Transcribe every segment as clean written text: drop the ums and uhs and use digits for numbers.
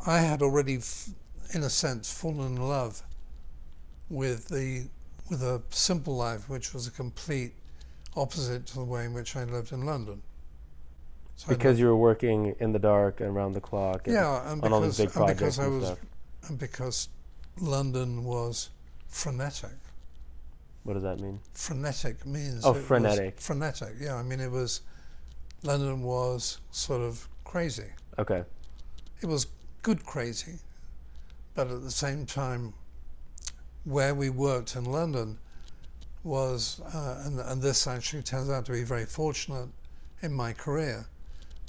I had already, in a sense, fallen in love with a simple life, which was a complete opposite to the way in which I lived in London. So Because you were working in the dark and around the clock and yeah, and on all these because big projects I and was, stuff. and because London was frenetic. What does that mean? Frenetic means Oh, frenetic. Frenetic, yeah. I mean, London was sort of crazy. Okay. It was good crazy, but at the same time, where we worked in London was, and this actually turns out to be very fortunate in my career,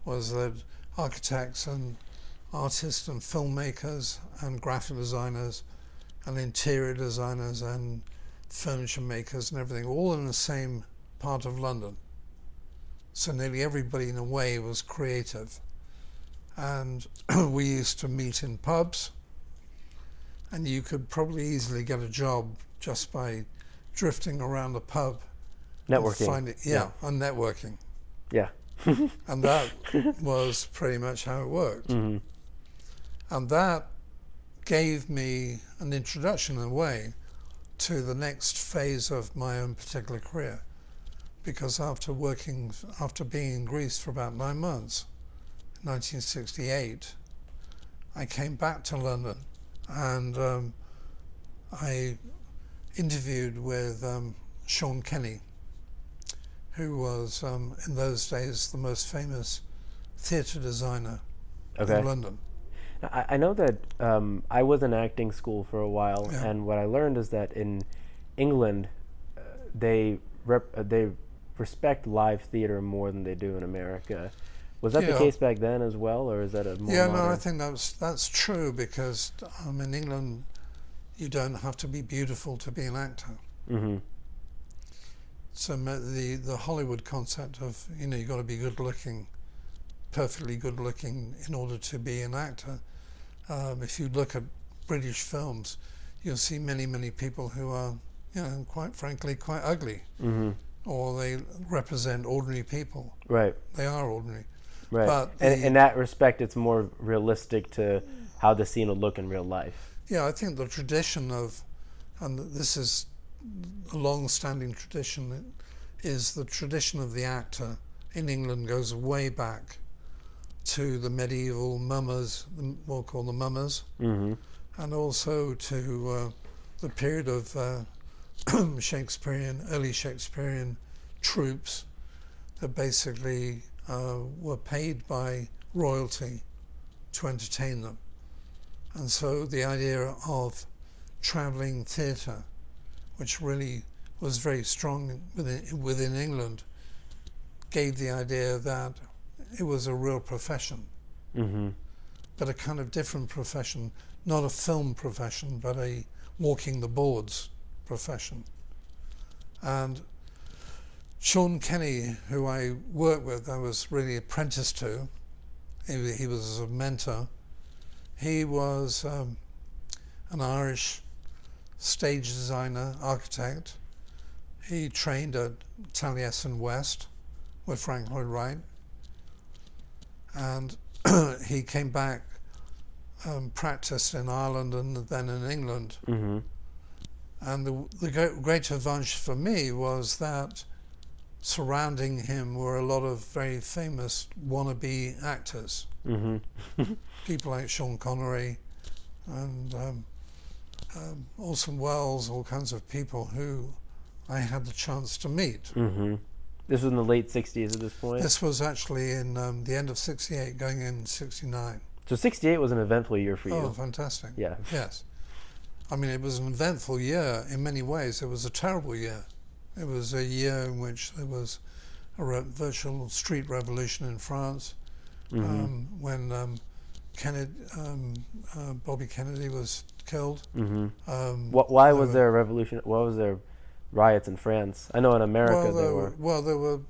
was that architects and artists and filmmakers and graphic designers and interior designers and furniture makers and everything, all in the same part of London. So nearly everybody in a way was creative. And we used to meet in pubs, and you could probably easily get a job just by drifting around a pub. Networking. And networking. Yeah. And that was pretty much how it worked. Mm-hmm. And that gave me an introduction in a way to the next phase of my own particular career. Because after being in Greece for about 9 months, in 1968, I came back to London and I interviewed with Sean Kenny, who was in those days the most famous theatre designer in London. I know that I was in acting school for a while, Yeah. and what I learned is that in England, they respect live theater more than they do in America. Was that the case back then as well, or is that a more modern? No, I think that's true because in England, you don't have to be beautiful to be an actor. Mm-hmm. So the Hollywood concept of you got to be good looking, perfectly good looking in order to be an actor. If you look at British films, you'll see many people who are quite frankly quite ugly, mm-hmm. or they represent ordinary people. Right. They are ordinary. Right. But in that respect, it's more realistic to how the scene would look in real life. Yeah, I think the tradition of, and this is a long-standing tradition, is the tradition of the actor in England goes way back to the medieval mummers, we'll call them mummers, mm-hmm. and also to the period of early Shakespearean troupes that basically were paid by royalty to entertain them. And so the idea of travelling theatre, which really was very strong within England, gave the idea that it was a real profession, mm-hmm. but a kind of different profession, not a film profession, but a walking the boards profession. And Sean Kenny, who I worked with, I was really apprenticed to. He was a mentor. He was an Irish stage designer, architect. He trained at Taliesin West with Frank Lloyd Wright. And he came back, practiced in Ireland and then in England. Mm-hmm. And the great advantage for me was that surrounding him were a lot of very famous wannabe actors. Mm-hmm. People like Sean Connery and Orson Welles, all kinds of people who I had the chance to meet. Mm-hmm. This was in the late 60s at this point? This was actually in the end of 68, going in 69. So 68 was an eventful year for you. Oh, fantastic. Yeah. Yes. I mean, it was an eventful year in many ways. It was a terrible year. It was a year in which there was a virtual street revolution in France, mm-hmm. when Bobby Kennedy was killed. Mm-hmm. Why was there a revolution? Why was there riots in France? I know in America there were. Well, there were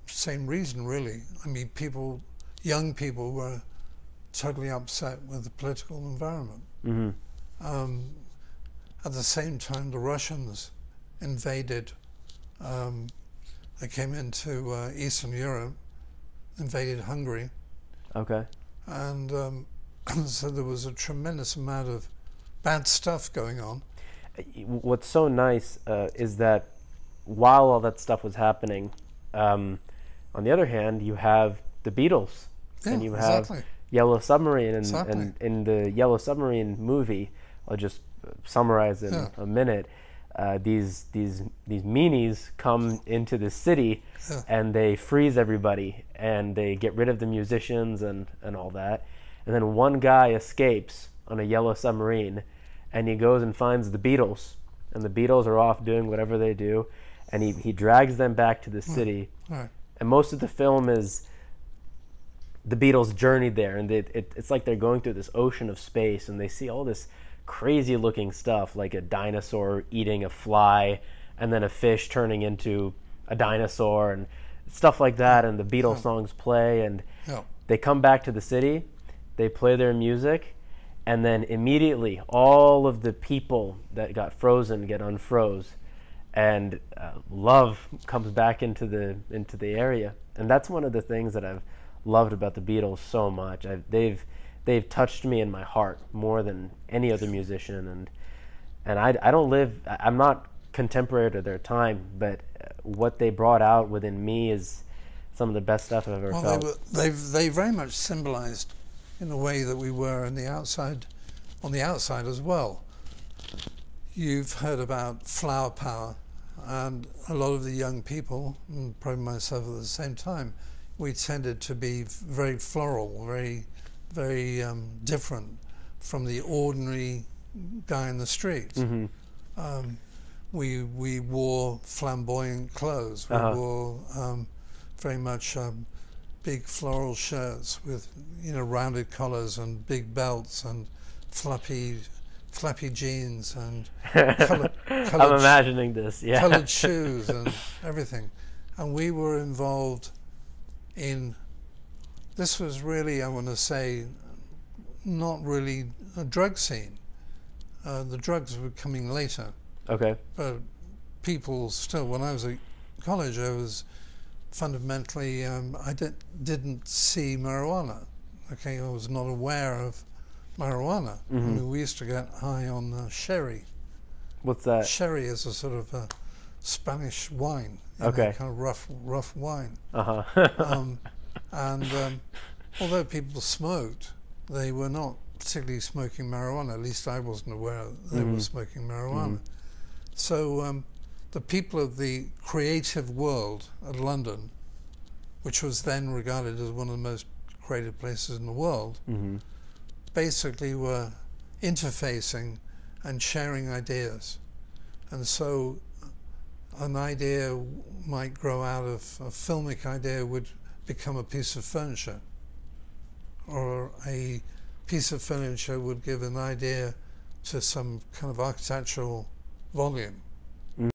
same reason really. I mean, young people were totally upset with the political environment. Mm-hmm. At the same time, the Russians invaded. They came into Eastern Europe, invaded Hungary. Okay. And So there was a tremendous amount of bad stuff going on. What's so nice is that while all that stuff was happening, on the other hand, you have the Beatles, Yeah, and you have exactly. Yellow Submarine, Exactly. and in the Yellow Submarine movie, I'll just summarize in Yeah. a minute. These meanies come into the city, Yeah. and they freeze everybody, and they get rid of the musicians and all that, and then one guy escapes on a Yellow Submarine, and he goes and finds the Beatles, and the Beatles are off doing whatever they do, and he drags them back to the city. Right. And most of the film is the Beatles journeyed there, and it's like they're going through this ocean of space, and they see all this crazy looking stuff, like a dinosaur eating a fly, and then a fish turning into a dinosaur, and stuff like that. And the Beatles songs play, and Yeah. they come back to the city, they play their music, and then immediately all of the people that got frozen get unfroze, and love comes back into the area. And that's one of the things that I've loved about the Beatles so much. They've touched me in my heart more than any other musician, and I don't live. I'm not contemporary to their time, but what they brought out within me is some of the best stuff I've ever felt. They very much symbolized, in a way, that we were on the outside as well. You've heard about flower power, and a lot of the young people, and probably myself at the same time, we tended to be very floral, very different from the ordinary guy in the street. Mm-hmm. We wore flamboyant clothes. We wore very much big floral shirts with rounded collars and big belts and flappy jeans and colored I'm imagining this. Yeah. colored shoes and everything. And we were involved in, this was really, I want to say, not really a drug scene. The drugs were coming later. Okay. But people still, when I was at college, I was fundamentally, I didn't see marijuana. Okay, I was not aware of marijuana. Mm-hmm. I mean, we used to get high on sherry. What's that? Sherry is a sort of a Spanish wine. Okay. Kind of rough wine. Uh-huh. And although people smoked, they were not particularly smoking marijuana. At least I wasn't aware they were smoking marijuana. So the people of the creative world at London, which was then regarded as one of the most creative places in the world, basically were interfacing and sharing ideas. And so an idea might grow out of a filmic idea, would become a piece of furniture, or a piece of furniture would give an idea to some kind of architectural volume.